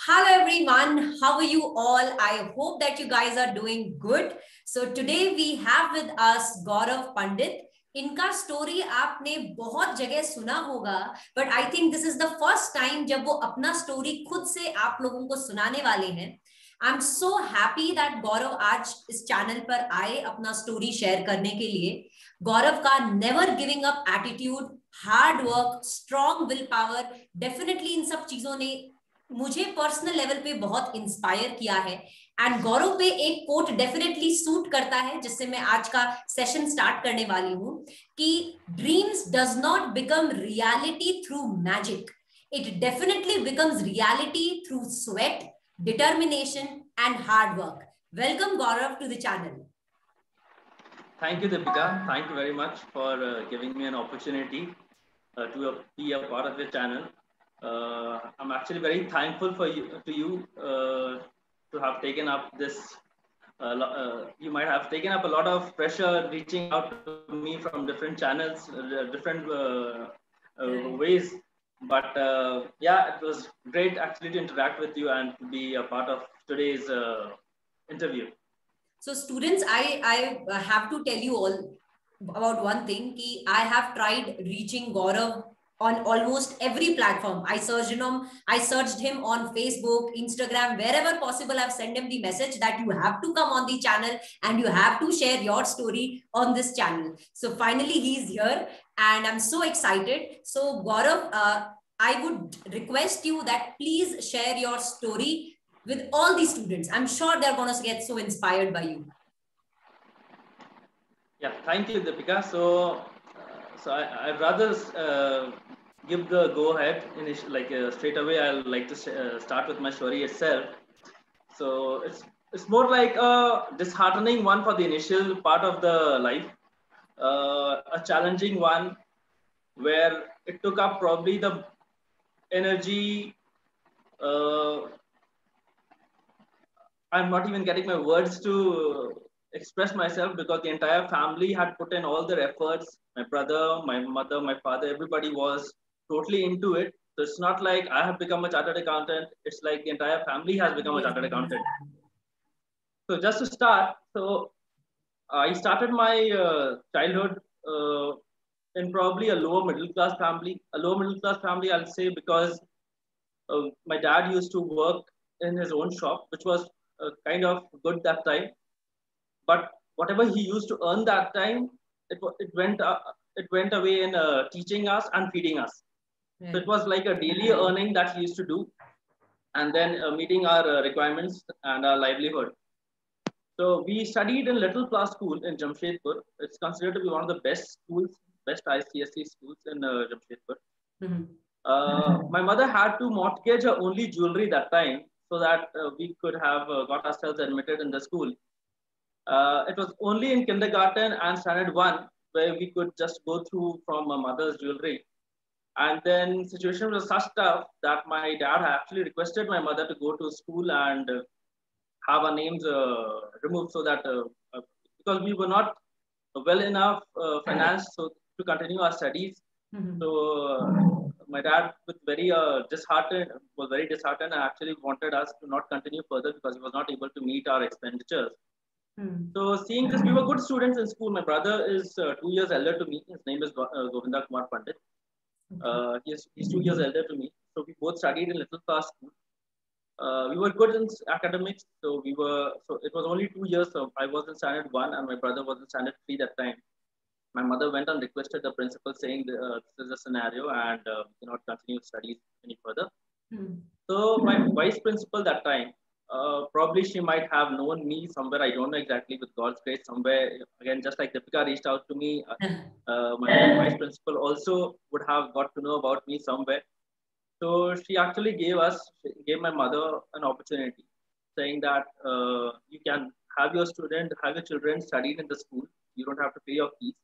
Hello everyone, how are you all? I hope that you guys are doing good. So today we have with us Gaurav Pandit. इनका story आपने बहुत जगह सुना होगा, but I think this is the first time जब वो अपना story खुद से आप लोगों को सुनाने वाले हैं. I am so happy that Gaurav आज इस चैनल पर आए अपना स्टोरी शेयर करने के लिए. गौरव का never giving up attitude, hard work, strong will power, definitely in सब चीजों ने मुझे पर्सनल लेवल पे बहुत इंस्पायर किया है. एंड गौरव पे एक कोट डेफिनेटली सूट करता है जिससे मैं आज का सेशन स्टार्ट करने वाली हूं कि dreams does not become reality through magic, it definitely becomes reality through sweat, determination and hard work. Welcome Gaurav to the channel. Thank you, Deepika. Thank you very much for giving me an opportunity to be a part of your channel. I'm actually very thankful for you to have taken up this. You might have taken up a lot of pressure reaching out to me from different channels, different ways. But yeah, it was great actually to interact with you and to be a part of today's interview. So students, I have to tell you all about one thing कि I have tried reaching Gaurav on almost every platform. I searched him on Facebook, Instagram, wherever possible. I've sent him the message that you have to come on the channel and you have to share your story on this channel. So finally he's here and I'm so excited. So Gaurav, I would request you that please share your story with all these students. I'm sure they're going to get so inspired by you. Yeah, thank you, Deepika. So I'd rather give the go-ahead straight away. I'll like to start with my story itself. So it's more like a disheartening one for the initial part of the life, a challenging one where it took up probably the energy. I'm not even getting my words to express myself because the entire family had put in all their efforts. My brother, my mother, my father, everybody was totally into it. So it's not like I have become a chartered accountant. It's like the entire family has become a chartered accountant. So just to start, so I started my childhood in probably a lower middle class family. A lower middle class family, I'll say, because my dad used to work in his own shop, which was kind of good that time. But whatever he used to earn that time, it went away in teaching us and feeding us. Yeah. So it was like a daily earning that he used to do, and then meeting our requirements and our livelihood. So we studied in Little Class School in Jamshedpur. It's considered to be one of the best schools, best ICSE schools in Jamshedpur. Mm-hmm. My mother had to mortgage her only jewelry that time so that we could have got ourselves admitted in the school. It was only in kindergarten and standard 1 where we could just go through from my mother's jewelry. And then situation was such tough that my dad actually requested my mother to go to school and have our names removed so that because we were not well enough financed so to continue our studies. Mm-hmm. So my dad was very disheartened and actually wanted us to not continue further because he was not able to meet our expenditures. So seeing this, we were good students in school. My brother is 2 years elder to me. His name is Govinda Kumar Pandit. He's 2 years elder to me. So we both studied in Little Class School. We were good in academics. So it was only 2 years. So I was in standard 1 and my brother was in standard 3 that time. My mother went and requested the principal saying this is a scenario and we cannot continue studies any further. So my vice principal that time, probably she might have known me somewhere. I don't know exactly, with God's grace, somewhere again, just like Deepika reached out to me, my vice principal also would have got to know about me somewhere. So she actually gave my mother an opportunity, saying that you can have your children studied in the school. You don't have to pay your fees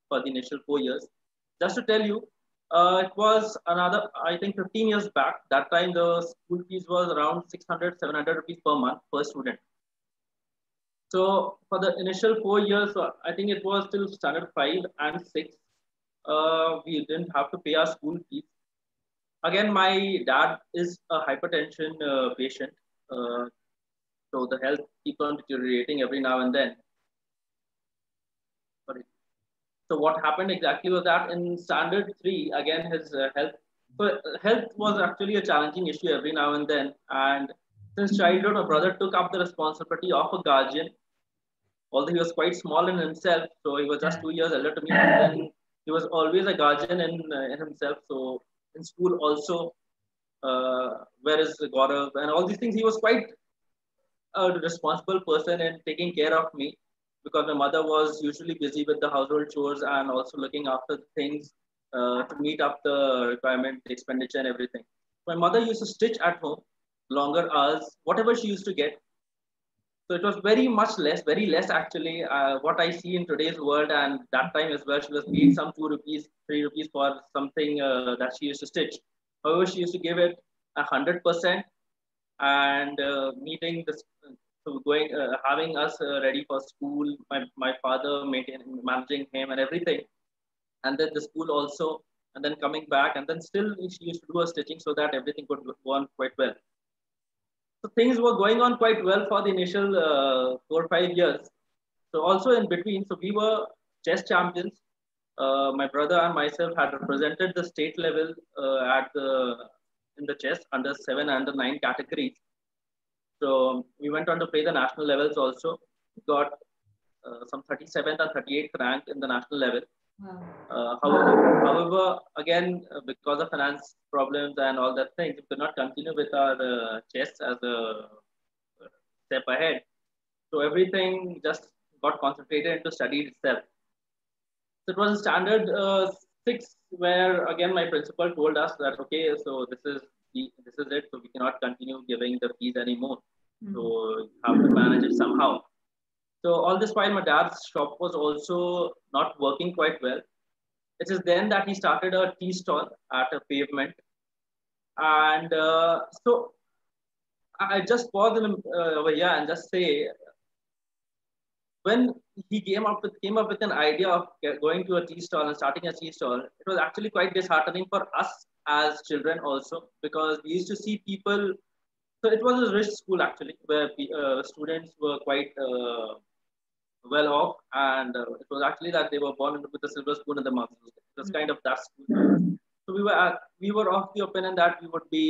for the initial 4 years. Just to tell you, it was another, I think 15 years back. That time the school fees was around 600, 700 rupees per month per student. So for the initial 4 years, I think it was till standard 5 and 6, we didn't have to pay our school fees. Again, my dad is a hypertension patient, uh, so the health keeps on deteriorating every now and then. Sorry. So what happened exactly was that in standard three, again his health. So health was actually a challenging issue every now and then, and since childhood, my brother took up the responsibility of a guardian. Although he was quite small in himself, so he was just 2 years elder to me, but then he was always a guardian in himself. So in school also, where is Gaurav and all these things, he was quite a responsible person in taking care of me because my mother was usually busy with the household chores and also looking after the things to meet up the requirement, the expenditure, and everything. My mother used to stitch at home, longer hours, whatever she used to get. So it was very less actually. What I see in today's world, and that time as well, she was paid some 2 rupees, 3 rupees for something that she used to stitch. However, she used to give it 100%, and meeting this, so going, having us ready for school. My father maintaining, managing him and everything, and then the school also, and then coming back, and then still she used to do a stitching so that everything could go on quite well. So things were going on quite well for the initial 4 or 5 years. So also in between, so we were chess champions. My brother and myself had represented the state level at the in the chess under 7, under 9 categories. So we went on to play the national levels also. We got some 37th and 38th rank in the national level. Wow. However, again, because of finance problems and all that things, we could not continue with our chess as a step ahead. So everything just got concentrated into study itself. So it was a standard six where again my principal told us that okay, so this is it. So we cannot continue giving the fees anymore. So Mm. you have to manage it somehow. So all this while my dad's shop was also not working quite well. It is then that he started a tea stall at a pavement, and so I just pause over here and just say when he came up with an idea of going to a tea stall and starting a tea stall, it was actually quite disheartening for us as children also because we used to see people. So it was a rich school actually, where students were quite well off, and it was actually that they were born with a silver spoon in the mouth. It was kind of that school. So we were of the opinion that we would be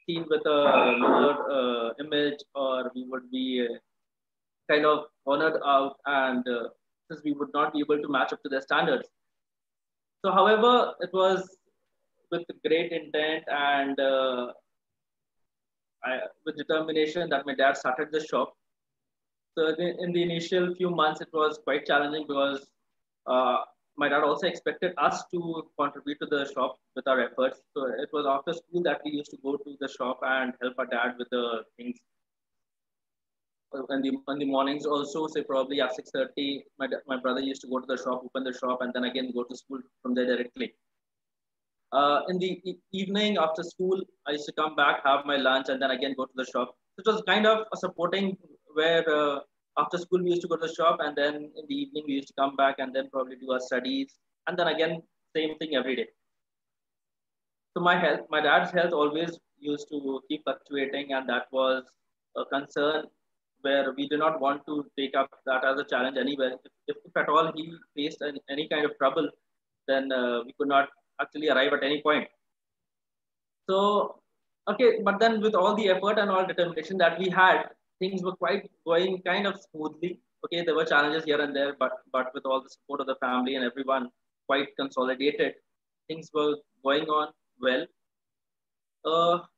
seen with a lower image, or we would be kind of honored out, and since we would not be able to match up to their standards. So, however, it was with great intent and with determination that my dad started the shop. So, in the initial few months, it was quite challenging because uh, my dad also expected us to contribute to the shop with our efforts. So, it was after school that we used to go to the shop and help our dad with the things in the mornings also, say probably at 6:30, my brother used to go to the shop, open the shop, and then again go to school from there directly. In the evening after school, I used to come back, have my lunch, and then again go to the shop. So it was kind of a supporting where after school we used to go to the shop, and then in the evening we used to come back and then probably do our studies, and then again same thing every day. So my dad's health always used to keep fluctuating, and that was a concern where we did not want to take up that as a challenge anywhere. If at all he faced any kind of trouble, then we could not actually arrive at any point. So, okay, but then with all the effort and all determination that we had, things were quite going kind of smoothly. Okay, there were challenges here and there, but with all the support of the family and everyone, quite consolidated, things were going on well.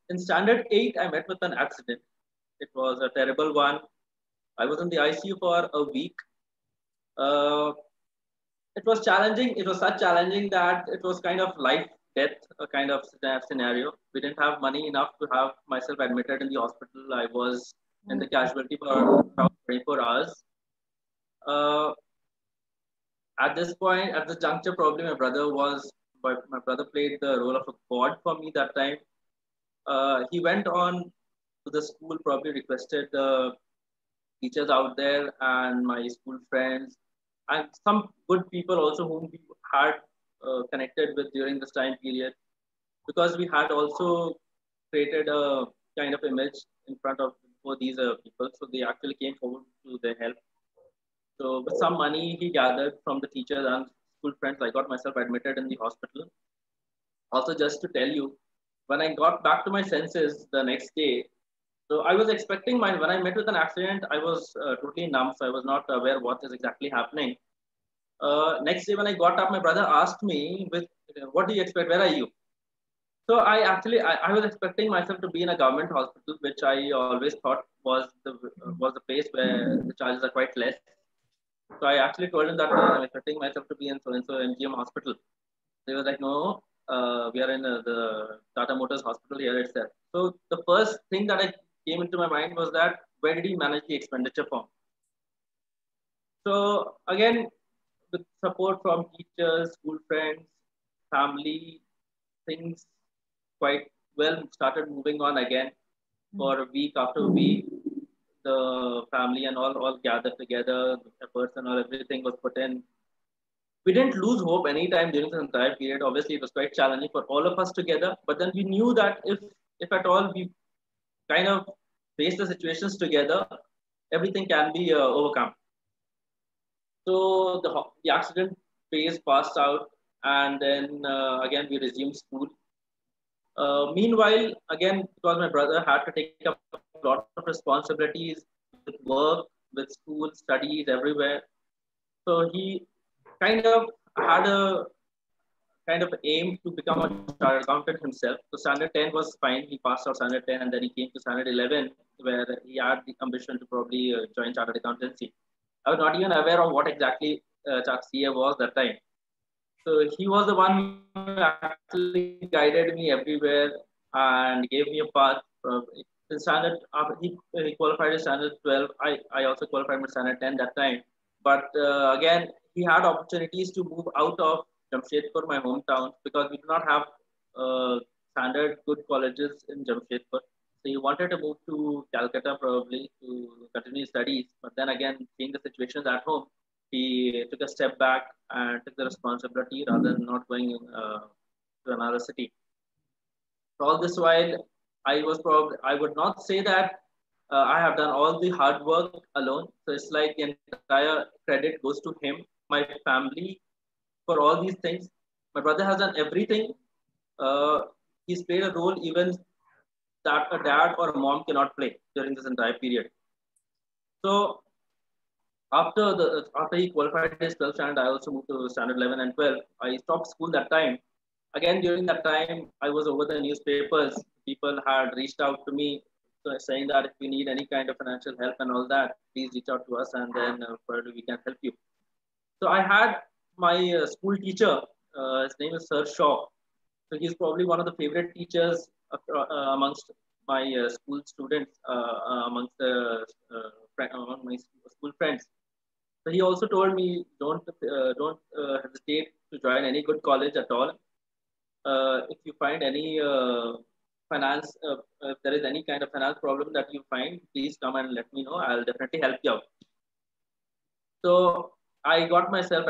In standard eight, I met with an accident. It was a terrible one. I was in the ICU for a week. Uh, it was challenging. It was such challenging that it was kind of life death kind of scenario. We didn't have money enough to have myself admitted in the hospital. I was in the casualty for around 24 hours. Uh, at this point, at this juncture, probably my brother played the role of a god for me that time. He went on to the school, probably requested the teachers out there and my school friends and some good people also whom we had connected with during this time period. because we had also created a kind of image in front of for these people. So they actually came forward to their help. So with some money he gathered from the teachers and school friends, I got myself admitted in the hospital. Also, just to tell you, when I got back to my senses the next day, so I was expecting my when I met with an accident, I was totally numb, so I was not aware what is exactly happening. Next day when I got up, my brother asked me, "With what do you expect? Where are you?" So I was expecting myself to be in a government hospital, which I always thought was the place where the charges are quite less. So I actually told him that I'm expecting myself to be in so and so MGM hospital. They were like, no, we are in the Tata Motors hospital here itself. So the first thing that I came into my mind was that where did he manage the expenditure from? So again, with support from teachers, school friends, family, things quite well started moving on again. For a week after week, the family and all gathered together, efforts and all everything was put in. We didn't lose hope anytime during the entire period. Obviously, it was quite challenging for all of us together. But then we knew that if at all we kind of face the situations together, everything can be overcome. So the accident phase passed out, and then again we resumed school. Meanwhile, again, because my brother had to take up a lot of responsibilities with work, with school, studies, everywhere. So he kind of had a kind of aim to become a chartered accountant himself. So standard 10 was fine. He passed out standard 10 and then he came to standard 11 where he had the ambition to probably join chartered accountancy. I was not even aware of what exactly CA was that time. So he was the one who actually guided me everywhere and gave me a path. In standard, he qualified as standard 12. I also qualified with standard 10 that time. But again, he had opportunities to move out of Jamshedpur, my hometown, because we do not have standard good colleges in Jamshedpur. So he wanted to move to Calcutta probably to continue studies. But then again, seeing the situations at home, he took a step back and took the responsibility rather than not going to another city. So all this while, I would not say that I have done all the hard work alone. So it's like the entire credit goes to him, my family, for all these things. My brother has done everything. Uh, he's played a role even that a dad or a mom cannot play during this entire period. So after he qualified his 12th standard, I also moved to standard 11 and 12. I stopped school that time. Again, during that time, I was over the newspapers. People had reached out to me saying that if we need any kind of financial help and all that, please reach out to us and then probably we can help you. So I had my school teacher. His name is Sir Shaw. So he's probably one of the favorite teachers amongst my school students, among my school friends. So he also told me don't hesitate to join any good college at all. If you find any if there is any kind of finance problem that you find, please come and let me know. I'll definitely help you out. So I got myself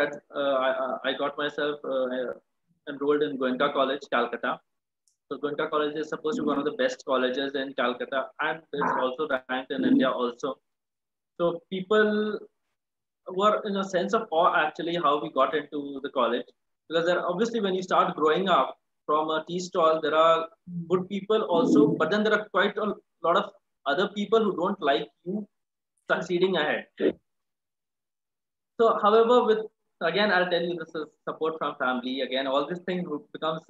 enrolled in Goenka College, Calcutta. So Goenka College is supposed to be one of the best colleges in Calcutta, and it's also ranked in India also. So people were in a sense of awe actually how we got into the college, because there obviously when you start growing up from a tea stall, there are good people also, but then there are quite a lot of other people who don't like you succeeding ahead. So, however, with again, I'll tell you this is support from family. Again, all these things becomes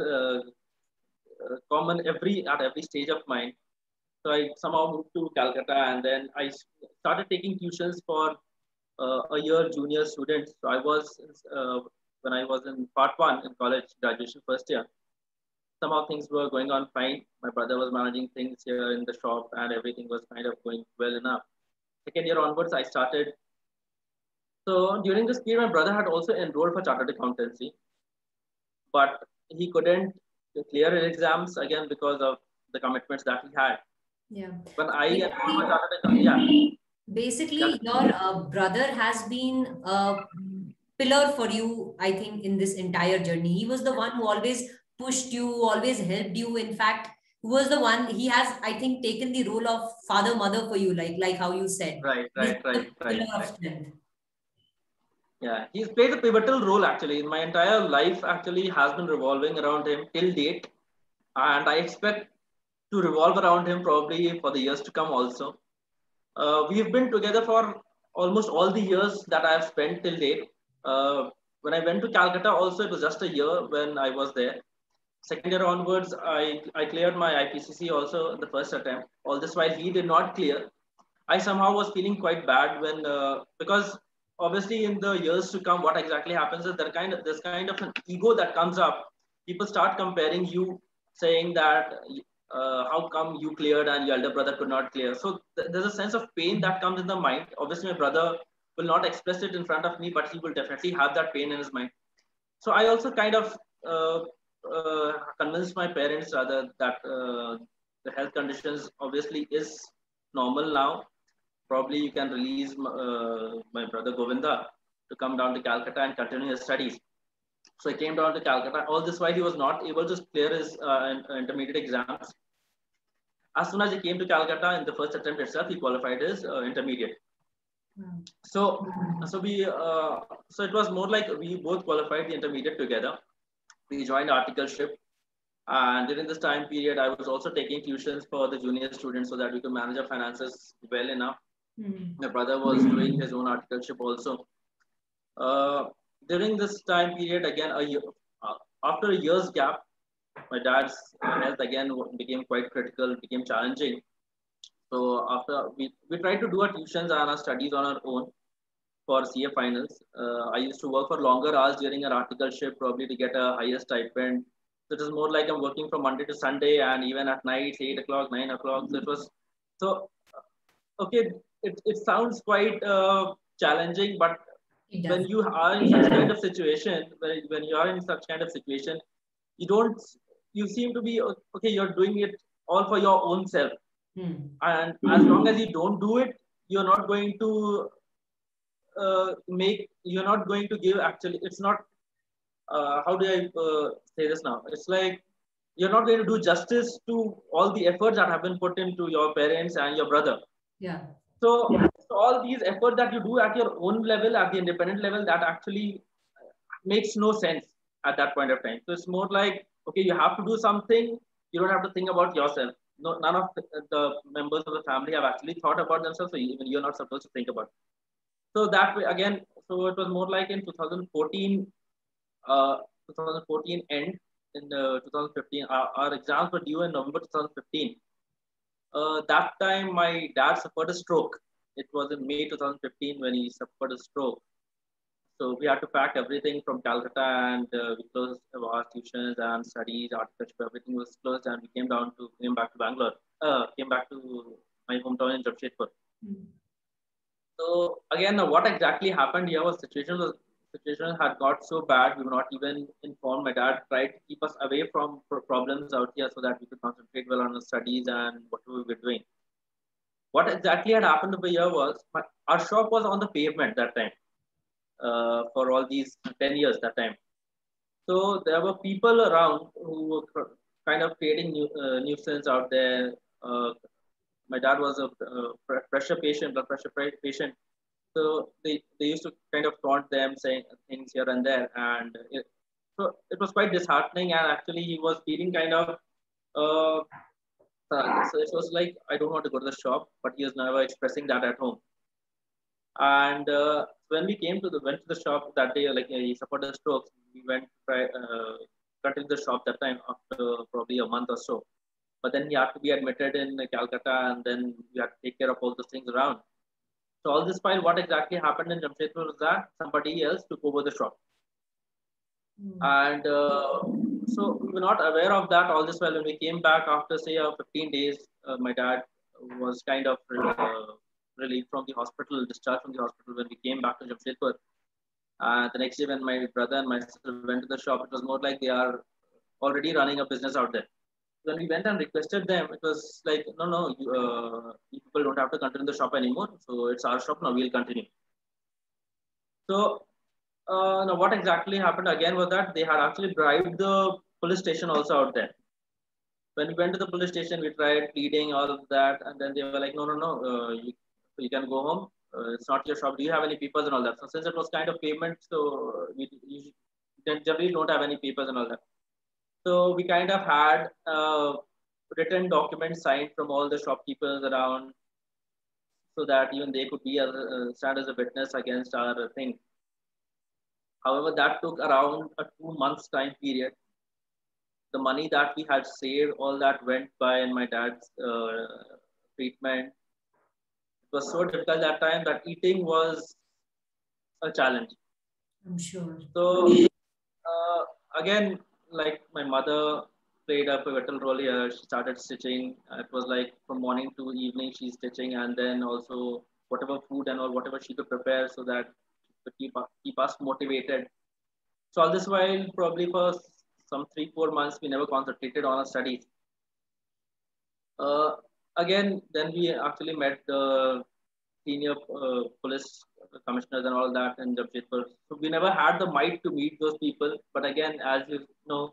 common at every stage of mine. So I somehow moved to Calcutta, and then I started taking tuitions for a year junior students. So I was when I was in part one in college, graduation first year. Somehow things were going on fine. My brother was managing things here in the shop, and everything was kind of going well enough. Second year onwards, I started. So during this period, my brother had also enrolled for chartered accountancy, but he couldn't clear his exams again because of the commitments that he had. Yeah. When I enrolled for Basically, chartered accountancy, yeah, yeah, basically, your brother has been a pillar for you, I think, in this entire journey. He was the one who always pushed you, always helped you. In fact, who was the one, he has, I think, taken the role of father, mother for you, like how you said. Right, He's right, the right, right, pillar of right. strength. Yeah, he's played a pivotal role actually. My entire life actually has been revolving around him till date, and I expect to revolve around him probably for the years to come also. We've been together for almost all the years that I have spent till date. When I went to Calcutta, also it was just a year when I was there. Second year onwards, I cleared my IPCC also in the first attempt. All this while he did not clear. I somehow was feeling quite bad when because obviously in the years to come, what exactly happens is there's kind of an ego that comes up. People start comparing you, saying that how come you cleared and your elder brother could not clear. So there's a sense of pain that comes in the mind. Obviously, my brother will not express it in front of me, but he will definitely have that pain in his mind. So I also kind of uh, convinced my parents rather that the health conditions obviously is normal now. Probably you can release my brother Govinda to come down to Calcutta and continue his studies. So he came down to Calcutta. All this while he was not able to clear his intermediate exams. As soon as he came to Calcutta in the first attempt itself, he qualified his intermediate. So, so it was more like we both qualified the intermediate together. We joined articleship, and during this time period, I was also taking tuitions for the junior students so that we could manage our finances well enough. My brother was doing his own articleship also. Uh, During this time period, again, after a year's gap, my dad's health again became quite critical, became challenging. So after we tried to do our tuitions and our studies on our own for CA finals. I used to work for longer hours during our articleship, probably to get a higher stipend. So it was more like I'm working from Monday to Sunday, and even at night, 8 o'clock, 9 o'clock. So it was so okay. It sounds quite challenging, but It when does. you are in such kind of situation, when you are in such kind of situation, you don't. You seem to be okay. You're doing it all for your own self, and as long as you don't do it, you're not going to make you're not going to give actually it's not how do I say this now, it's like you're not going to do justice to all the efforts that have been put into your parents and your brother. Yeah. So all these efforts that you do at your own level, at the independent level, that actually makes no sense at that point of time. So it's more like, okay, you have to do something, you don't have to think about yourself. No, none of the members of the family have actually thought about themselves, so even you're not supposed to think about it. So that way again, so it was more like in 2014, 2014 end in 2015. Our exams were due in November 2015. That time, my dad suffered a stroke. It was in May 2015 when he suffered a stroke. So we had to pack everything from Calcutta, and we closed our tuitions and studies, architecture, everything was closed, and we came back to Bangalore. Came back to my hometown in Jamshedpur. So again, what exactly happened here was situation had got so bad we were not even informed. My dad tried to keep us away from problems out here so that we could concentrate well on our studies and what we were doing. What exactly had happened over here was our shop was on the pavement that time for all these 10 years that time. So there were people around who were kind of creating nuisance out there. My dad was a pressure patient, blood pressure patient. So they used to kind of taunt them, saying things here and there, and so it was quite disheartening. And actually, he was feeling kind of uh, so it was like I don't want to go to the shop, but he was never expressing that at home. And when we went to the shop that day, like he suffered a stroke, we went to try continue the shop that time after probably a month or so. But then he had to be admitted in Calcutta, and then we had to take care of all those things around. So all this while, what exactly happened in Jamshedpur was that somebody else took over the shop, and so we were not aware of that. All this while, when we came back after say 15 days, my dad was kind of relieved from the hospital, discharged from the hospital. When we came back to Jamshedpur, the next day when my brother and myself went to the shop, it was more like they are already running a business out there. When we went and requested them, it was like, no, no, you people don't have to continue the shop anymore. So it's our shop now. We'll continue. So now what exactly happened again was that they had actually bribed the police station also out there. When we went to the police station, we tried pleading all of that, and then they were like, no, no, no, you can go home. It's not your shop. Do you have any papers and all that? So since it was kind of payment, so we generally don't have any papers and all that. So we kind of had written documents signed from all the shopkeepers around, so that even they could be stand as a witness against our thing. However, that took around a 2 months time period. The money that we had saved, all that went by in my dad's treatment. It was so difficult that time that eating was a challenge. I'm sure. So again, like my mother played a pivotal role here. She started stitching. It was like from morning to evening she's stitching, and then also whatever food and all whatever she could prepare so that to keep us motivated. So all this while, probably for some 3 4 months, we never concentrated on our studies. Uh, Again, then we actually met the senior police commissioners and all that in Jamshedpur. So we never had the might to meet those people. But again, as you know,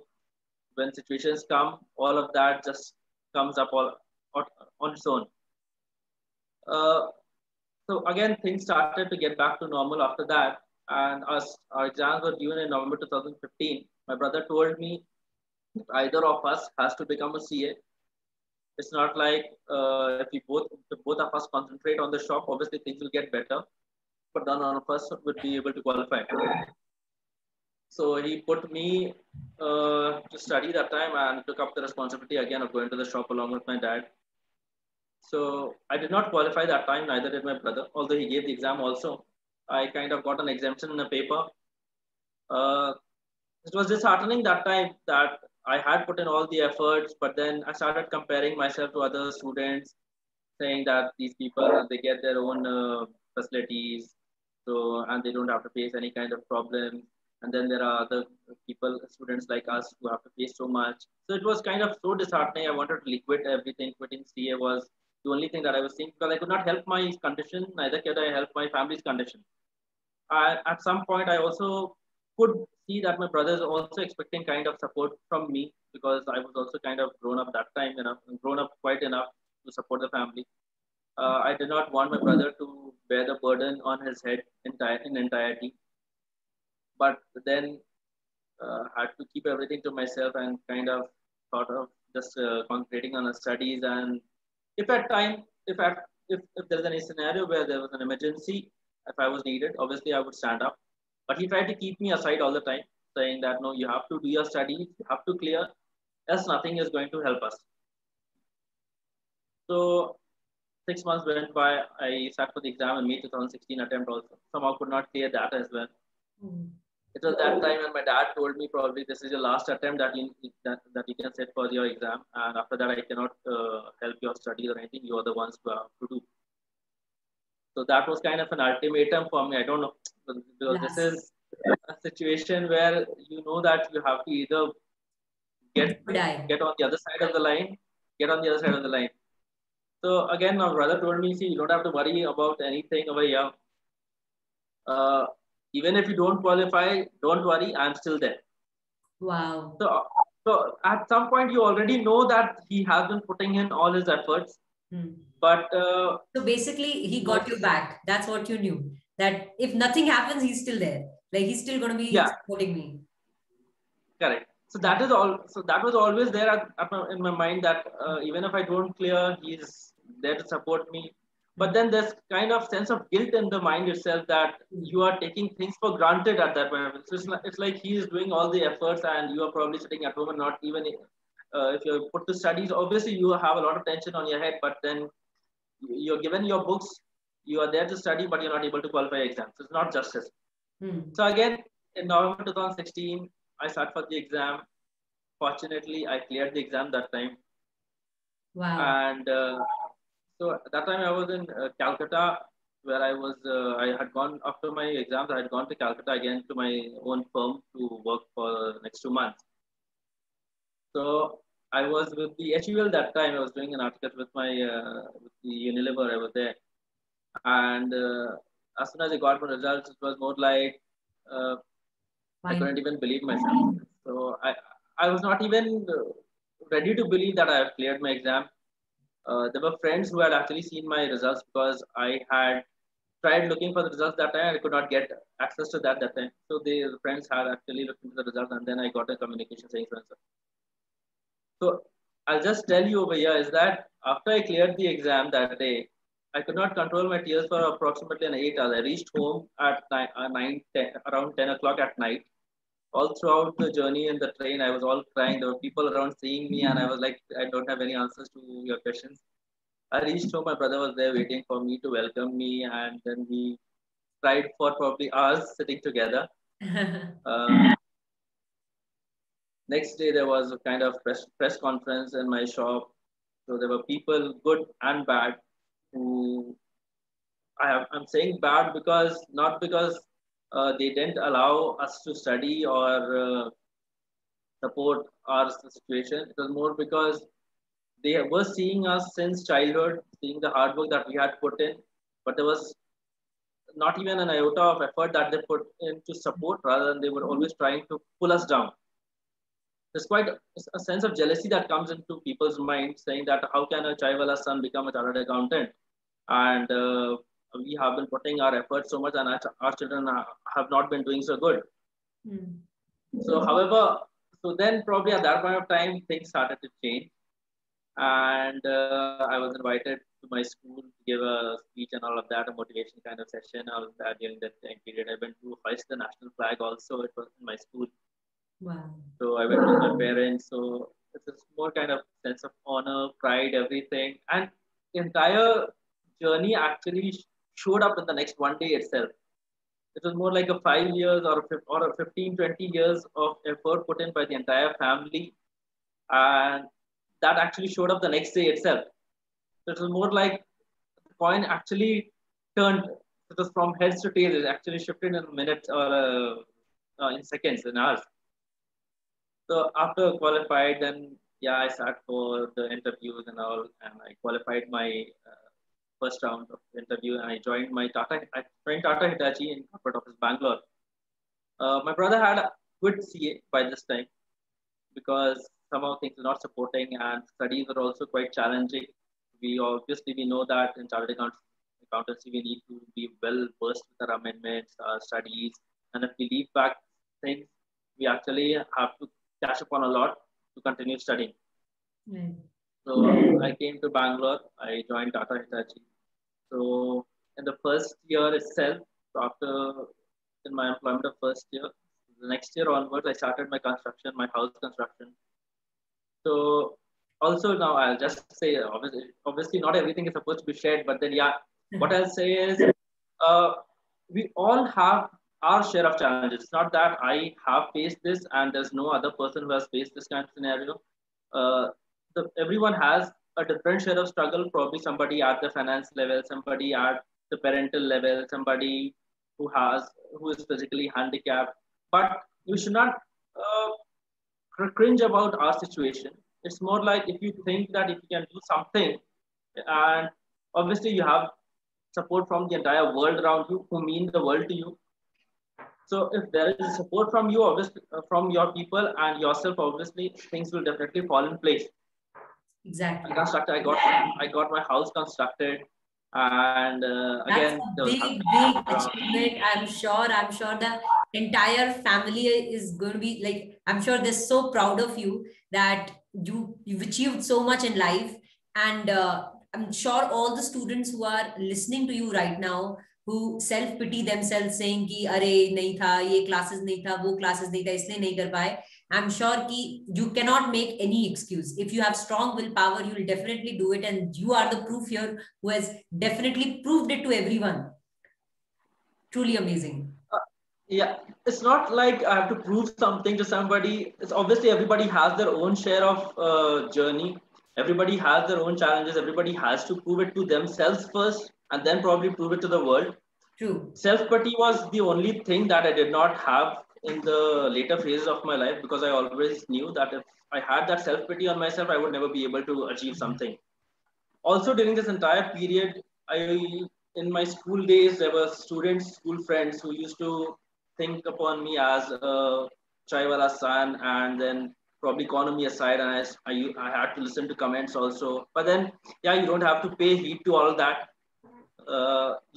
when situations come, all of that just comes up all on its own. Uh, so again, things started to get back to normal after that, and our exams were due in November 2015. My brother told me either of us has to become a CA. It's not like if both of us concentrate on the shop, obviously things will get better, but none of us would be able to qualify. So he put me to study that time and took up the responsibility again of going to the shop along with my dad. So I did not qualify that time, neither did my brother, although he gave the exam also. I kind of got an exemption in a paper. Uh, it was disheartening that time that I had put in all the efforts, but then I started comparing myself to other students, saying that these people they get their own facilities, so and they don't have to face any kind of problem. And then there are other people, students like us, who have to face so much. So it was kind of so disheartening. I wanted to liquid everything. Quitting CA was the only thing that I was seeing because I could not help my condition, neither could I help my family's condition. At some point, I also could see that my brother is also expecting kind of support from me because I was also kind of grown up that time enough, grown up quite enough to support the family. I did not want my brother to bear the burden on his head in entirety, but then had to keep everything to myself and kind of thought of just concentrating on the studies. And if at time, if there's any scenario where there was an emergency, if I was needed, obviously I would stand up. But he tried to keep me aside all the time, saying that no, you have to do your studies, you have to clear, else nothing is going to help us. So 6 months went by. I sat for the exam in May 2016 attempt also. Somehow could not clear that as well. Mm. It was that time when my dad told me probably this is your last attempt that you can set for your exam, and after that I cannot help your studies or anything. You are the ones who have to do. So that was kind of an ultimatum for me. I don't know because this Last. is a situation where you know that you have to either get Do or die. get on the other side of the line, get on the other side of the line. So again, my brother told me, see, you don't have to worry about anything over here. Uh, Even if you don't qualify, don't worry, I'm still there. Wow. So, so at some point, you already know that he has been putting in all his efforts, Hmm. but So basically, he got your towards back. That's what you knew. That if nothing happens, he's still there. Like he's still going to be yeah, supporting me. correct. So Yeah. that is all. So that was always there in my mind that even if I don't clear, he's there to support me. But Hmm. then there's kind of sense of guilt in the mind itself that you are taking things for granted at that point. So it's like he is doing all the efforts and you are probably sitting at home and not even if you're put to studies. Obviously, you have a lot of tension on your head, but then you're given your books, you are there to study, but you're not able to qualify exams. It's not justice. Hmm. So again, in November 2016, I sat for the exam. Fortunately, I cleared the exam that time, Wow. and so at that time I was in Calcutta, where I was. I had gone after my exams. I had gone to Calcutta again to my own firm to work for the next 2 months. So I was with the HUL that time. I was doing an article with my with the Unilever. I was there, and as soon as I got my results, it was more like uh, I Fine. couldn't even believe myself. So I was not even ready to believe that I have cleared my exam. There were friends who had actually seen my results because I had tried looking for the results that time. I could not get access to that time. So the friends had actually looked into the results, and then I got a communication saying so and so. So I'll just tell you over here is that after I cleared the exam that day, I could not control my tears for approximately an 8 hours. I reached home at 10, around 10 o'clock at night. All throughout the journey in the train, I was all crying. There were people around seeing me, and I was like, I don't have any answers to your questions. I reached home. My brother was there waiting for me to welcome me, and then we cried for probably hours sitting together. Uh, Next day, there was a kind of press conference in my shop. So there were people, good and bad, who I'm saying bad because not because they didn't allow us to study or support our situation. It was more because they were seeing us since childhood, seeing the hard work that we had put in, but there was not even an iota of effort that they put in to support. Rather than they were always trying to pull us down. There's quite a sense of jealousy that comes into people's mind, saying that how can a chaiwala's son become a chartered accountant? And we have been putting our efforts so much, and our children have not been doing so good. Hmm. So, however, so then probably at that point of time, things started to change, and I was invited to my school to give a speech and all of that, a motivation kind of session. All of that during that time period, I went to hoist the national flag. Also, it was in my school. Wow. So I went with my parents. So it's a more kind of sense of honor, pride, everything. And the entire journey actually showed up in the next one day itself. It was more like a 5 years or a 15, 20 years of effort put in by the entire family. And that actually showed up the next day itself. So it was more like the coin actually turned. It was from heads to tails. It actually shifted in minutes or in seconds, in hours. So after qualified, then yeah, I sat for the interviews and all, and I qualified my first round of interview, and I joined my Tata. I joined Tata Hitachi in corporate office Bangalore. My brother had a good CA by this time because somehow things were not supporting, and studies were also quite challenging. We know that in accountancy we need to be well versed with our amendments, our studies, and if we leave back things, we actually have to catch up on a lot to continue studying. Right. So I came to Bangalore. I joined Tata Hitachi. So in the first year itself, so after in my employment of first year, the next year onwards, I started my construction, my house construction. So also now I'll just say obviously not everything is supposed to be shared, but then yeah, what I'll say is uh, we all have our share of challenges. It's not that I have faced this and there's no other person who has faced this kind of scenario. Uh, Everyone has a different share of struggle. Probably somebody at the finance level, somebody at the parental level, somebody who is physically handicapped. But you should not cringe about our situation. It's more like if you think that if you can do something, and obviously you have support from the entire world around you who mean the world to you. So if there is support from you, obviously from your people and yourself, obviously things will definitely fall in place. I Exactly. constructed. I got my house constructed, and That's again a there was big, big achievement. I'm sure. I'm sure the entire family is going to be like, I'm sure they're so proud of you that you've achieved so much in life. And I'm sure all the students who are listening to you right now, who self pity themselves saying कि अरे नहीं था ये classes नहीं था वो classes नहीं था इसलिए नहीं कर पाए. I'm sure कि you cannot make any excuse. If you have strong willpower, you will definitely do it. And you are the proof here who has definitely proved it to everyone. Truly amazing. uh, yeah, it's not like I have to prove something to somebody. It's obviously everybody has their own share of journey. Everybody has their own challenges. Everybody has to prove it to themselves first, and then probably prove it to the world. True. Self pity was the only thing that I did not have in the later phases of my life because I always knew that if I had that self pity on myself, I would never be able to achieve something. Also, during this entire period, in my school days, there were students, school friends who used to think upon me as a chaiwala son, and then probably economy aside, and I had to listen to comments also. But then, yeah, you don't have to pay heed to all that.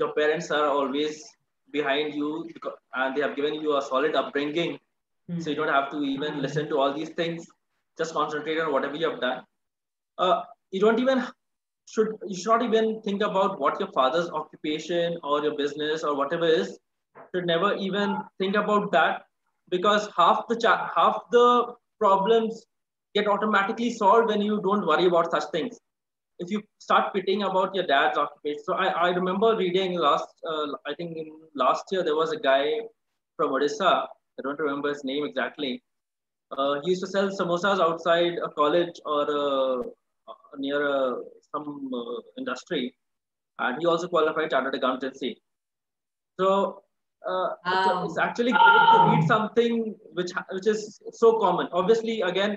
Your parents are always behind you, and they have given you a solid upbringing, so you don't have to even listen to all these things. Just concentrate on whatever you have done. You don't even you should not even think about what your father's occupation or your business or whatever is. Should never even think about that, because half the problems get automatically solved when you don't worry about such things. If you start pitying about your dad's occupation. So I remember reading I think in last year, there was a guy from Odisha. I don't remember his name exactly. He used to sell samosas outside a college or near some industry, and he also qualified chartered accountancy. So it's Wow. actually great to read something which is so common. Obviously, again,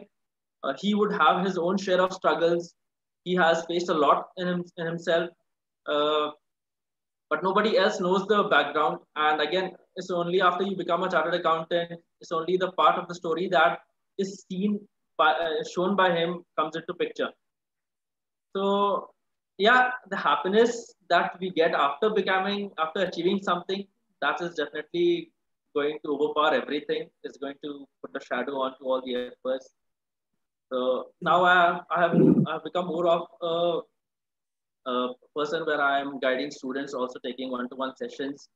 he would have his own share of struggles. He has faced a lot in himself, uh, but nobody else knows the background. And again, it's only after you become a chartered accountant, it's only the part of the story that is shown by him comes into picture. So yeah, the happiness that we get after achieving something, that is definitely going to overpower everything. It's going to put a shadow onto all the efforts. So now I have become more of a person where I am guiding students, also taking one-to-one sessions.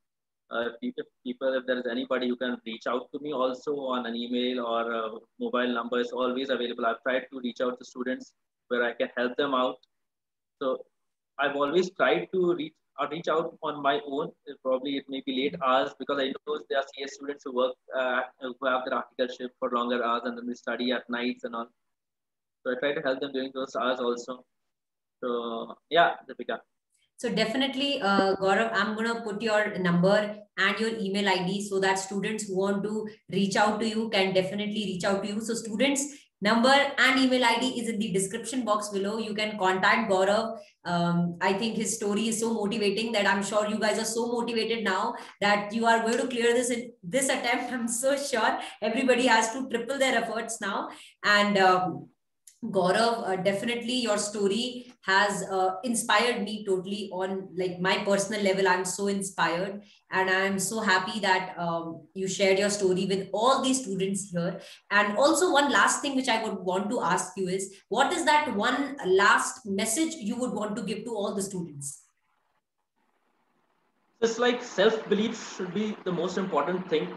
If there is anybody who can reach out to me also on an email or a mobile number is always available. I've tried to reach out to students where I can help them out. So I've always tried to reach out on my own. Probably it may be late hours, because I know there are CS students who work who have their article shift for longer hours, and then they study at nights and all. So I try to help them during those hours also. So yeah, Deepika. So definitely, Gaurav, I'm gonna put your number and your email ID so that students who want to reach out to you can definitely reach out to you. So students, number and email ID is in the description box below. You can contact Gaurav. I think his story is so motivating that I'm sure you guys are so motivated now that you are going to clear this in this attempt. I'm so sure everybody has to triple their efforts now. And Gaurav, definitely your story has inspired me totally on like my personal level. I'm so inspired and I'm so happy that you shared your story with all these students here. And also one last thing which I would want to ask you is, what is that one last message you would want to give to all the students? Just like self-belief should be the most important thing.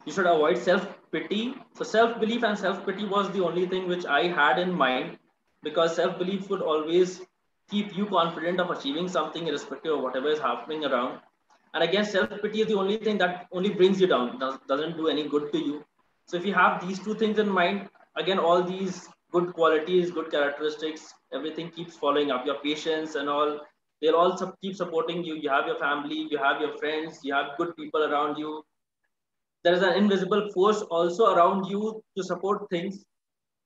You should avoid self-pity. So self-belief and self-pity was the only thing which I had in mind, because self-belief would always keep you confident of achieving something irrespective of whatever is happening around. And again, self-pity is the only thing that only brings you down, doesn't do any good to you. So if you have these two things in mind, again, all these good qualities, good characteristics, everything keeps following up. Your patience and all, they'll all keep supporting you. You have your family, you have your friends, you have good people around you. There is an invisible force also around you to support things.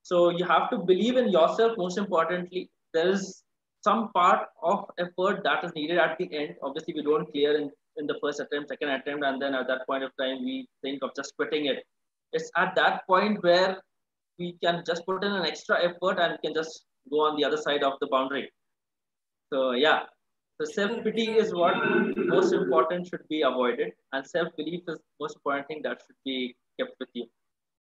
So you have to believe in yourself. Most importantly, there is some part of effort that is needed at the end. Obviously, we don't clear in the first attempt, second attempt, and then at that point of time, we think of just quitting it. It's at that point where we can just put in an extra effort and can just go on the other side of the boundary. So yeah, so self pity is what most important should be avoided, and self belief is most important thing that should be kept with you.